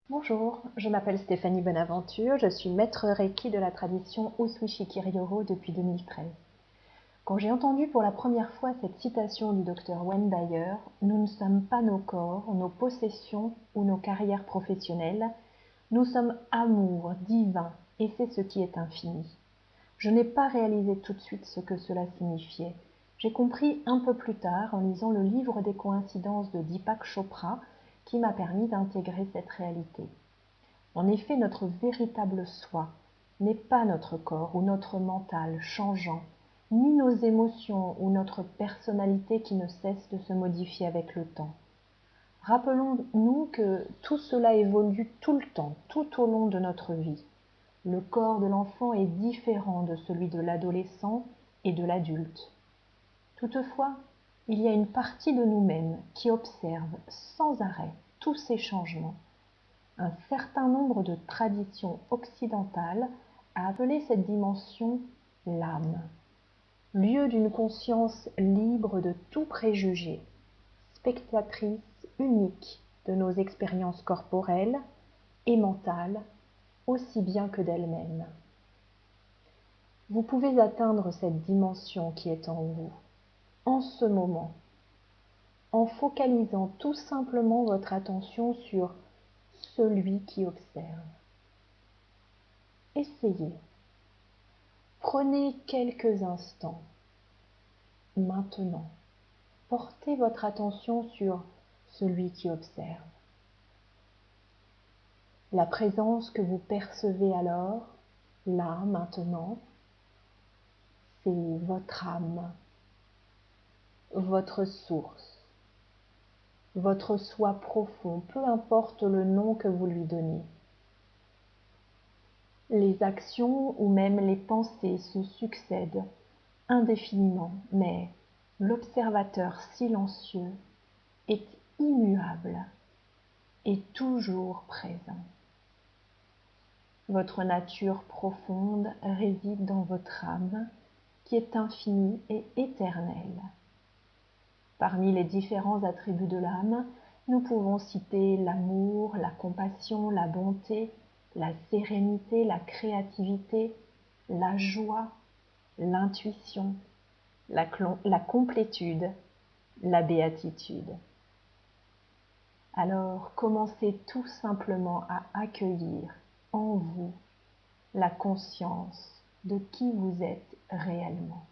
Bonjour, je m'appelle Stéphanie Bonaventure, je suis maître Reiki de la tradition Usui Shikiryo depuis 2013. Quand j'ai entendu pour la première fois cette citation du docteur Wayne Dyer, « Nous ne sommes pas nos corps, nos possessions ou nos carrières professionnelles, nous sommes amour divin et c'est ce qui est infini ». Je n'ai pas réalisé tout de suite ce que cela signifiait. J'ai compris un peu plus tard en lisant le livre des coïncidences de Deepak Chopra qui m'a permis d'intégrer cette réalité. En effet, notre véritable soi n'est pas notre corps ou notre mental changeant, ni nos émotions ou notre personnalité qui ne cesse de se modifier avec le temps. Rappelons-nous que tout cela évolue tout le temps, tout au long de notre vie. Le corps de l'enfant est différent de celui de l'adolescent et de l'adulte. Toutefois, il y a une partie de nous-mêmes qui observe sans arrêt tous ces changements. Un certain nombre de traditions occidentales a appelé cette dimension l'âme, lieu d'une conscience libre de tout préjugé, spectatrice unique de nos expériences corporelles et mentales, aussi bien que d'elle-même. Vous pouvez atteindre cette dimension qui est en vous, en ce moment, en focalisant tout simplement votre attention sur celui qui observe. Essayez. Prenez quelques instants. Maintenant, portez votre attention sur celui qui observe. La présence que vous percevez alors, là, maintenant, c'est votre âme, votre source, votre soi profond, peu importe le nom que vous lui donnez. Les actions ou même les pensées se succèdent indéfiniment, mais l'observateur silencieux est immuable et toujours présent. Votre nature profonde réside dans votre âme qui est infinie et éternelle. Parmi les différents attributs de l'âme, nous pouvons citer l'amour, la compassion, la bonté, la sérénité, la créativité, la joie, l'intuition, la complétude, la béatitude. Alors, commencez tout simplement à accueillir en vous la conscience de qui vous êtes réellement.